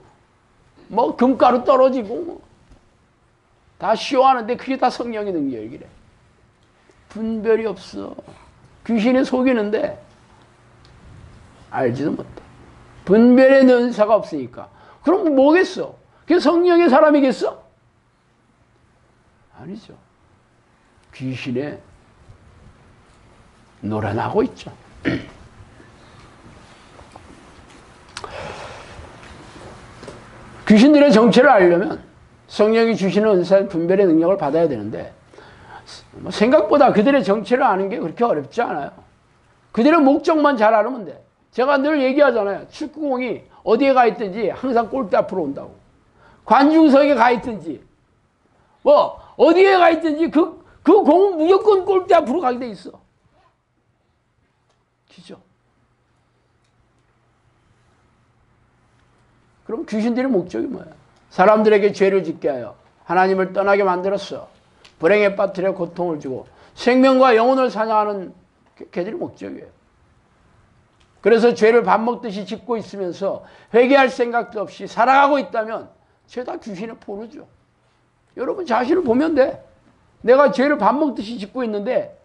뭐, 금가루 떨어지고, 뭐. 다 쇼하는데 그게 다 성령의 능력이래. 분별이 없어. 귀신이 속이는데 알지도 못해. 분별의 은사가 없으니까. 그럼 뭐겠어? 그게 성령의 사람이겠어? 아니죠. 귀신에 놀아나고 있죠. 귀신들의 정체를 알려면 성령이 주시는 은사의 분별의 능력을 받아야 되는데 생각보다 그들의 정체를 아는 게 그렇게 어렵지 않아요. 그들의 목적만 잘 알면 돼. 제가 늘 얘기하잖아요. 축구공이 어디에 가 있든지 항상 골대 앞으로 온다고. 관중석에 가 있든지 뭐 어디에 가 있든지 그 공은 무조건 골대 앞으로 가게 돼 있어. 그죠? 그럼 귀신들의 목적이 뭐야? 사람들에게 죄를 짓게 하여 하나님을 떠나게 만들었어. 불행에 빠뜨려 고통을 주고 생명과 영혼을 사냥하는 걔들이 목적이에요. 그래서 죄를 밥 먹듯이 짓고 있으면서 회개할 생각도 없이 살아가고 있다면 죄 다 귀신의 포르죠. 여러분 자신을 보면 돼. 내가 죄를 밥 먹듯이 짓고 있는데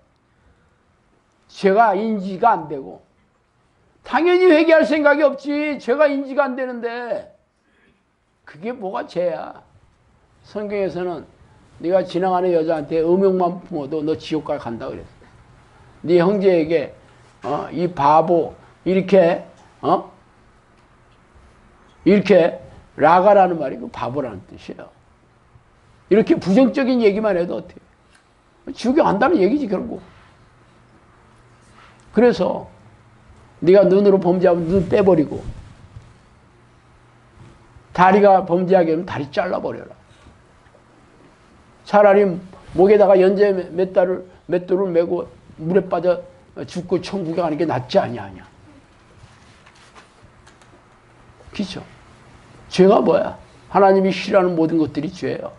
죄가 인지가 안 되고 당연히 회개할 생각이 없지. 죄가 인지가 안 되는데 그게 뭐가 죄야. 성경에서는 네가 지나가는 여자한테 음욕만 품어도 너 지옥까지 간다 그랬어. 네 형제에게 이 바보 이렇게 라가라는 말이 그 바보라는 뜻이에요. 이렇게 부정적인 얘기만 해도 어떻게 지옥에 간다는 얘기지 결국. 그래서 네가 눈으로 범죄하면 눈 떼버리고 다리가 범죄하게 하면 다리 잘라버려라. 차라리 목에다가 연재 맷돌을 메고 물에 빠져 죽고 천국에 가는 게 낫지 아니야. 그죠? 죄가 뭐야? 하나님이 싫어하는 모든 것들이 죄예요.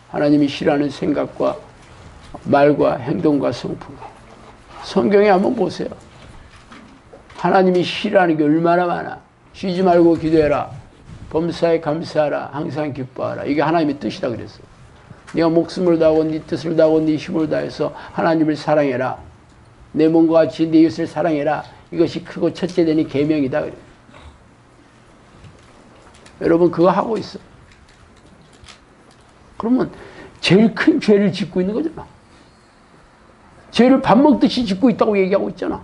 하나님이 싫어하는 생각과 말과 행동과 성품. 성경에 한번 보세요. 하나님이 싫어하는 게 얼마나 많아. 쉬지 말고 기도해라. 범사에 감사하라. 항상 기뻐하라. 이게 하나님의 뜻이다 그랬어. 네가 목숨을 다하고 네 뜻을 다하고 네 힘을 다해서 하나님을 사랑해라. 내 몸과 같이 네 이웃을 사랑해라. 이것이 크고 첫째 되는 계명이다 그래. 여러분 그거 하고 있어. 그러면 제일 큰 죄를 짓고 있는 거잖아. 죄를 밥 먹듯이 짓고 있다고 얘기하고 있잖아.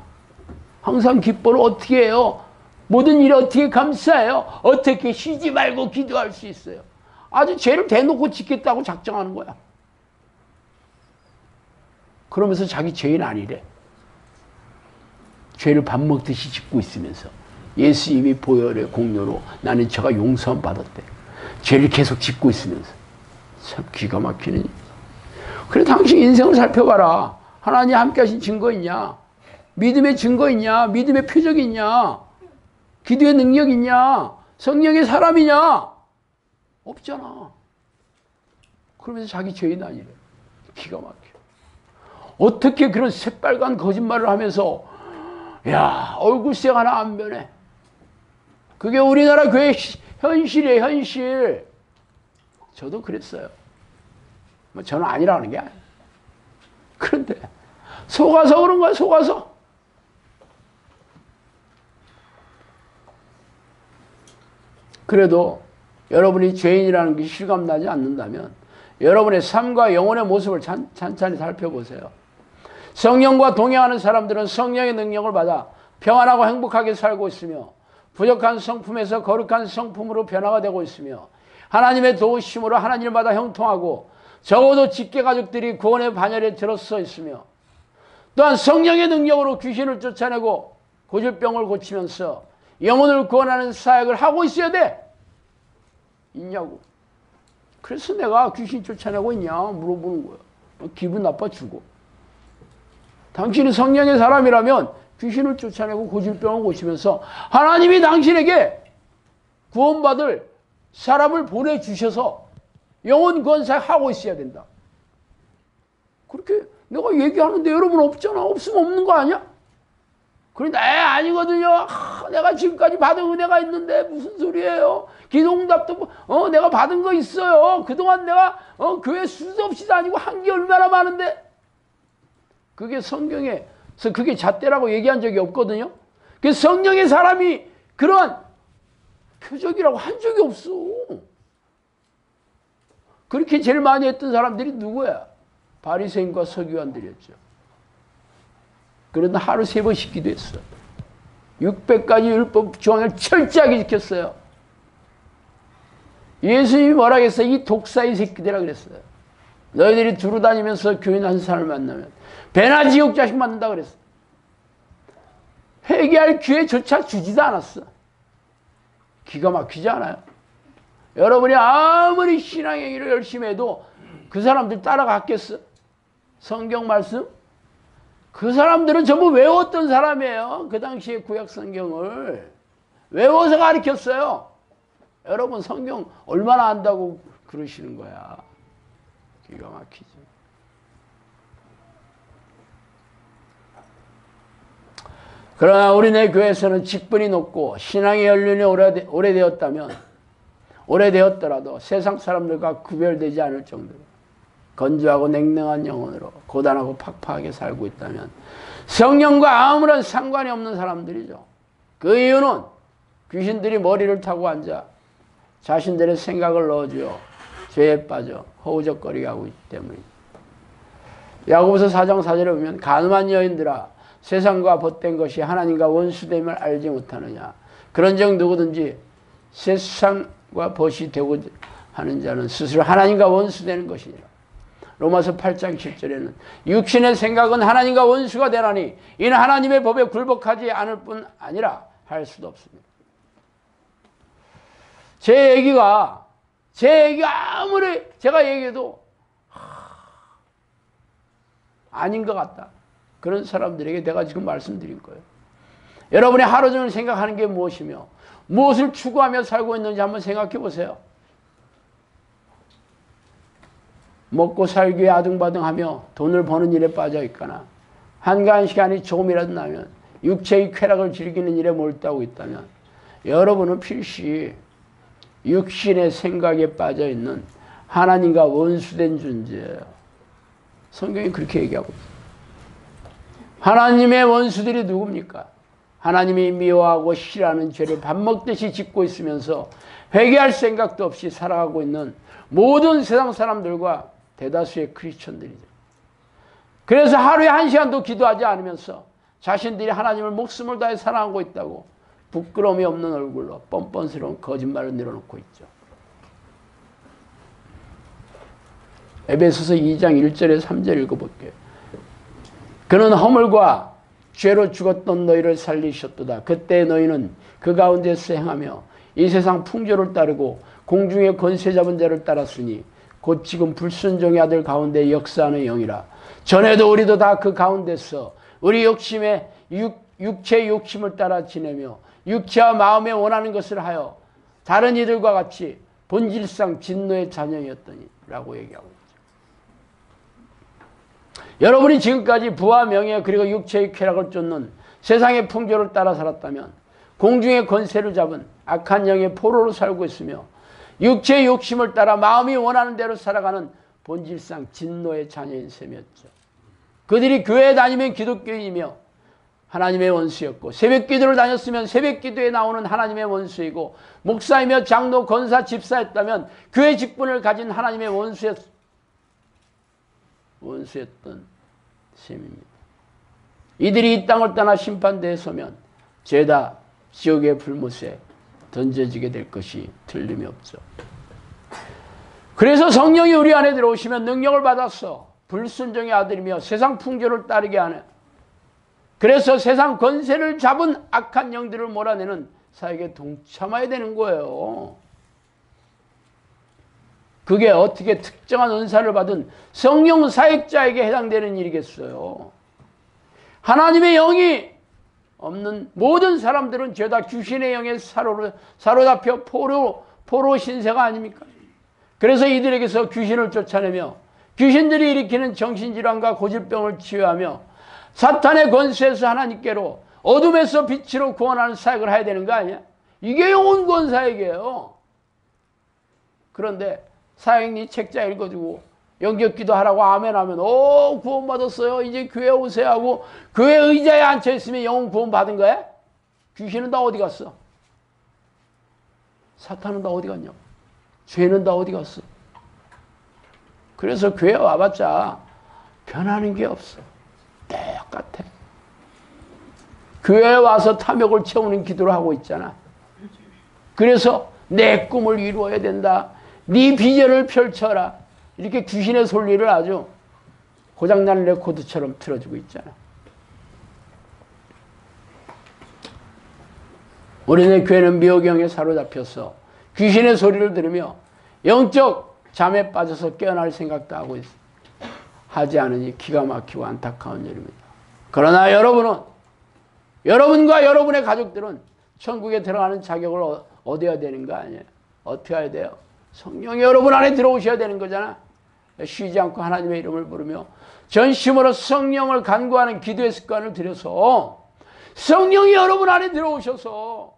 항상 기뻐를 어떻게 해요? 모든 일에 어떻게 감사해요? 어떻게 쉬지 말고 기도할 수 있어요? 아주 죄를 대놓고 짓겠다고 작정하는 거야. 그러면서 자기 죄인 아니래. 죄를 밥 먹듯이 짓고 있으면서 예수님이 보혈의 공로로 나는 저가 용서함 받았대. 죄를 계속 짓고 있으면서. 참 기가 막히는. 그래 당신 인생을 살펴봐라. 하나님 함께 하신 증거 있냐? 믿음의 증거 있냐? 믿음의 표적이 있냐? 기도의 능력 있냐? 성령의 사람이냐? 없잖아. 그러면서 자기 죄인 아니래. 기가 막혀. 어떻게 그런 새빨간 거짓말을 하면서 야 얼굴색 하나 안 변해. 그게 우리나라 교회 현실이에요, 현실. 저도 그랬어요. 뭐 저는 아니라는 게 아니에요. 그런데 속아서 그런 거야, 속아서. 그래도 여러분이 죄인이라는 게 실감나지 않는다면 여러분의 삶과 영혼의 모습을 찬찬히 살펴보세요. 성령과 동행하는 사람들은 성령의 능력을 받아 평안하고 행복하게 살고 있으며 부족한 성품에서 거룩한 성품으로 변화가 되고 있으며 하나님의 도우심으로 하나님마다 형통하고 적어도 직계 가족들이 구원의 반열에 들어서 있으며 또한 성령의 능력으로 귀신을 쫓아내고 고질병을 고치면서 영혼을 구원하는 사역을 하고 있어야 돼. 있냐고. 그래서 내가 귀신 쫓아내고 있냐 물어보는 거야. 기분 나빠지고. 당신이 성령의 사람이라면 귀신을 쫓아내고 고질병을 고치면서 하나님이 당신에게 구원받을 사람을 보내주셔서 영혼 구원사역 하고 있어야 된다. 그렇게 내가 얘기하는데 여러분 없잖아. 없으면 없는 거 아니야? 그런데 아니거든요. 내가 지금까지 받은 은혜가 있는데 무슨 소리예요? 기도응답도 내가 받은 거 있어요. 그동안 내가 교회 수도 없이 다니고 한 게 얼마나 많은데. 그게 성경에서 그게 잣대라고 얘기한 적이 없거든요. 그 성령의 사람이 그런 표적이라고 한 적이 없어. 그렇게 제일 많이 했던 사람들이 누구야? 바리새인과 서기관들이었죠. 그러다 하루 3번씩 기도했어. 600가지 율법 조항을 철저하게 지켰어요. 예수님이 뭐라 했어요? 이 독사의 새끼들이라 그랬어요. 너희들이 두루 다니면서 교인 한 사람을 만나면 배나 지옥 자식 만든다 그랬어. 회개할 기회조차 주지도 않았어. 기가 막히지 않아요? 여러분이 아무리 신앙의 일을 열심히 해도 그 사람들 따라갔겠어? 성경 말씀? 그 사람들은 전부 외웠던 사람이에요. 그 당시에 구약 성경을 외워서 가르쳤어요. 여러분 성경 얼마나 안다고 그러시는 거야. 기가 막히지. 그러나 우리네 교회에서는 직분이 높고 신앙의 연륜이 오래되었더라도 세상 사람들과 구별되지 않을 정도로 건조하고 냉랭한 영혼으로 고단하고 팍팍하게 살고 있다면 성령과 아무런 상관이 없는 사람들이죠. 그 이유는 귀신들이 머리를 타고 앉아 자신들의 생각을 넣어주어 죄에 빠져 허우적거리게 하고 있기 때문입니다. 야고보서 4장 4절에 보면 간음한 여인들아 세상과 벗된 것이 하나님과 원수됨을 알지 못하느냐. 그런즉 누구든지 세상과 벗이 되고 하는 자는 스스로 하나님과 원수되는 것이니라. 로마서 8장 10절에는 육신의 생각은 하나님과 원수가 되나니 이는 하나님의 법에 굴복하지 않을 뿐 아니라 할 수도 없습니다. 제 얘기가 아무리 제가 얘기해도 아닌 것 같다. 그런 사람들에게 내가 지금 말씀드린 거예요. 여러분이 하루 종일 생각하는 게 무엇이며 무엇을 추구하며 살고 있는지 한번 생각해 보세요. 먹고 살기 위해 아등바등하며 돈을 버는 일에 빠져 있거나 한가한 시간이 조금이라도 나면 육체의 쾌락을 즐기는 일에 몰두하고 있다면 여러분은 필시 육신의 생각에 빠져 있는 하나님과 원수된 존재예요. 성경이 그렇게 얘기하고 있어요. 하나님의 원수들이 누굽니까? 하나님이 미워하고 싫어하는 죄를 밥 먹듯이 짓고 있으면서 회개할 생각도 없이 살아가고 있는 모든 세상 사람들과 대다수의 크리스천들이죠. 그래서 하루에 1시간도 기도하지 않으면서 자신들이 하나님을 목숨을 다해 사랑하고 있다고 부끄러움이 없는 얼굴로 뻔뻔스러운 거짓말을 내려놓고 있죠. 에베소서 2장 1절에 3절 읽어볼게요. 그는 허물과 죄로 죽었던 너희를 살리셨도다. 그때 너희는 그 가운데서 행하며 이 세상 풍조를 따르고 공중의 권세 잡은 자를 따랐으니 곧 지금 불순종의 아들 가운데 역사하는 영이라. 전에도 우리도 다 그 가운데서 우리 욕심에 육체의 욕심을 따라 지내며 육체와 마음에 원하는 것을 하여 다른 이들과 같이 본질상 진노의 자녀였더니 라고 얘기하고 있죠. 여러분이 지금까지 부와 명예 그리고 육체의 쾌락을 쫓는 세상의 풍조를 따라 살았다면 공중의 권세를 잡은 악한 영의 포로로 살고 있으며 육체의 욕심을 따라 마음이 원하는 대로 살아가는 본질상 진노의 자녀인 셈이었죠. 그들이 교회에 다니면 기독교인이며 하나님의 원수였고, 새벽 기도를 다녔으면 새벽 기도에 나오는 하나님의 원수이고, 목사이며 장로, 권사, 집사였다면 교회 직분을 가진 하나님의 원수였던 셈입니다. 이들이 이 땅을 떠나 심판대에 서면 죄다 지옥의 불못에 던져지게 될 것이 틀림이 없죠. 그래서 성령이 우리 안에 들어오시면 능력을 받아서 불순종의 아들이며 세상 풍조를 따르게 하는, 그래서 세상 권세를 잡은 악한 영들을 몰아내는 사역에 동참해야 되는 거예요. 그게 어떻게 특정한 은사를 받은 성령 사역자에게 해당되는 일이겠어요. 하나님의 영이 없는 모든 사람들은 죄다 귀신의 영에 사로잡혀 포로 신세가 아닙니까? 그래서 이들에게서 귀신을 쫓아내며 귀신들이 일으키는 정신질환과 고질병을 치유하며 사탄의 권세에서 하나님께로, 어둠에서 빛으로 구원하는 사역을 해야 되는 거 아니야? 이게 영혼구원 사역이에요. 그런데 사역이 책자 읽어주고 영접기도 하라고 아멘 하면 구원받았어요, 이제 교회 오세요 하고 교회 의자에 앉혀있으면 영혼 구원 받은 거야? 귀신은 다 어디 갔어? 사탄은 다 어디 갔냐고. 죄는 다 어디 갔어? 그래서 교회 와봤자 변하는 게 없어. 똑같아. 교회에 와서 탐욕을 채우는 기도를 하고 있잖아. 그래서 내 꿈을 이루어야 된다, 네 비전을 펼쳐라, 이렇게 귀신의 솔리를 아주 고장난 레코드처럼 틀어주고 있잖아. 우리네 교회는 미혹영에 사로잡혀서 귀신의 소리를 들으며 영적 잠에 빠져서 깨어날 생각도 하고 있어. 하지 않으니 기가 막히고 안타까운 일입니다. 그러나 여러분과 여러분의 가족들은 천국에 들어가는 자격을 얻어야 되는 거 아니에요? 어떻게 해야 돼요? 성령이 여러분 안에 들어오셔야 되는 거잖아. 쉬지 않고 하나님의 이름을 부르며 전심으로 성령을 간구하는 기도의 습관을 들여서 성령이 여러분 안에 들어오셔서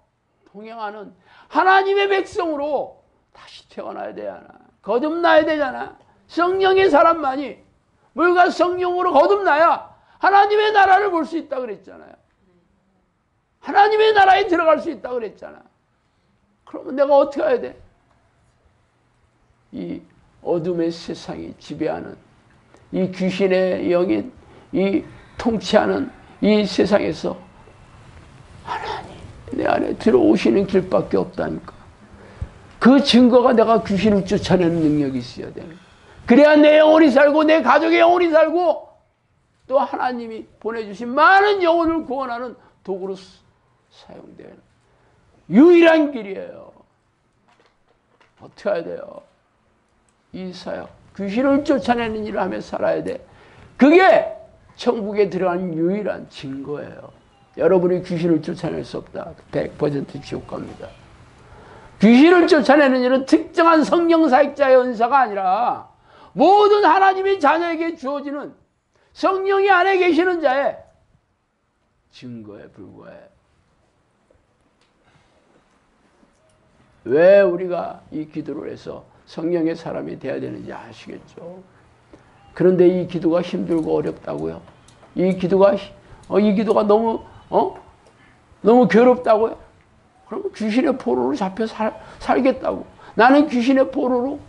동행하는 하나님의 백성으로 다시 태어나야 되잖아. 거듭나야 되잖아. 성령의 사람만이 물과 성령으로 거듭나야 하나님의 나라를 볼 수 있다 그랬잖아요. 하나님의 나라에 들어갈 수 있다 그랬잖아. 그러면 내가 어떻게 해야 돼? 이 어둠의 세상이 지배하는, 이 귀신의 영인, 이 통치하는 이 세상에서 하나님 내 안에 들어오시는 길밖에 없다니까. 그 증거가 내가 귀신을 쫓아내는 능력이 있어야 돼. 그래야 내 영혼이 살고 내 가족의 영혼이 살고 또 하나님이 보내주신 많은 영혼을 구원하는 도구로 사용되는 유일한 길이에요. 어떻게 해야 돼요? 이 사역, 귀신을 쫓아내는 일을 하며 살아야 돼. 그게 천국에 들어가는 유일한 증거예요. 여러분이 귀신을 쫓아낼 수 없다. 100% 지옥 갑니다. 귀신을 쫓아내는 일은 특정한 성령 사역자의 은사가 아니라 모든 하나님의 자녀에게 주어지는 성령이 안에 계시는 자의 증거에 불과해. 왜 우리가 이 기도를 해서 성령의 사람이 돼야 되는지 아시겠죠? 그런데 이 기도가 힘들고 어렵다고요? 이 기도가 너무 괴롭다고요? 그럼 귀신의 포로로 잡혀 살겠다고. 나는 귀신의 포로로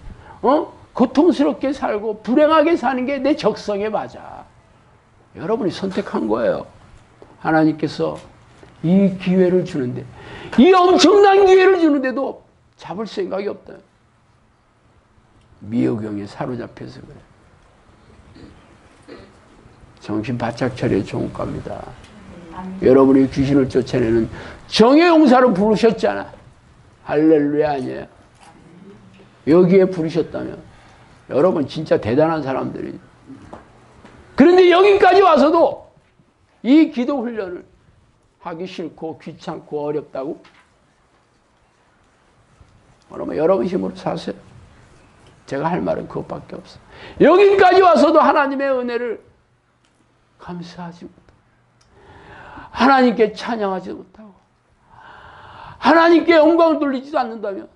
고통스럽게 살고 불행하게 사는 게 내 적성에 맞아. 여러분이 선택한 거예요. 하나님께서 이 기회를 주는데, 이 엄청난 기회를 주는데도 잡을 생각이 없다. 미혹영에 사로잡혀서 그래. 정신 바짝 차려 좋은 겁니다. 여러분이 귀신을 쫓아내는 정의 용사로 부르셨잖아. 할렐루야 아니에요? 여기에 부르셨다면 여러분 진짜 대단한 사람들이. 그런데 여기까지 와서도 이 기도 훈련을 하기 싫고 귀찮고 어렵다고? 그러면 여러분 힘으로 사세요. 제가 할 말은 그것밖에 없어요. 여기까지 와서도 하나님의 은혜를 감사하지 못하고, 하나님께 찬양하지 못하고, 하나님께 영광 돌리지도 않는다면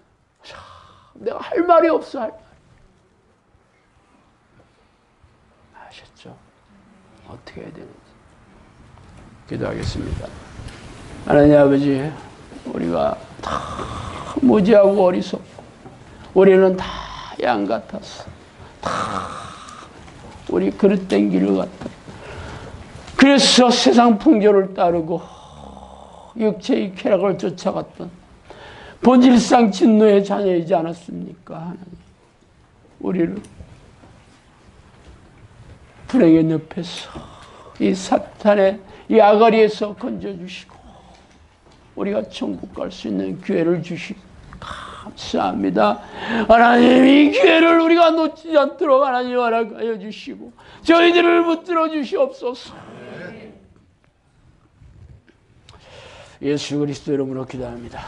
내가 할 말이 없어. 할 말. 아셨죠? 어떻게 해야 되는지 기도하겠습니다. 하나님 아버지, 우리가 다 무지하고 어리석고 우리는 다 양 같았어. 다 우리 그릇된 길을 갔다. 그래서 세상 풍조를 따르고 육체의 쾌락을 쫓아갔던 본질상 진노의 자녀이지 않았습니까? 하나님, 우리를 불행의 늪에서 이 사탄의 이 아가리에서 건져주시고 우리가 천국 갈 수 있는 기회를 주시고 감사합니다. 하나님, 이 기회를 우리가 놓치지 않도록 하나님 허락하여 주시고 저희들을 붙들어 주시옵소서. 예수 그리스도 이름으로 기도합니다.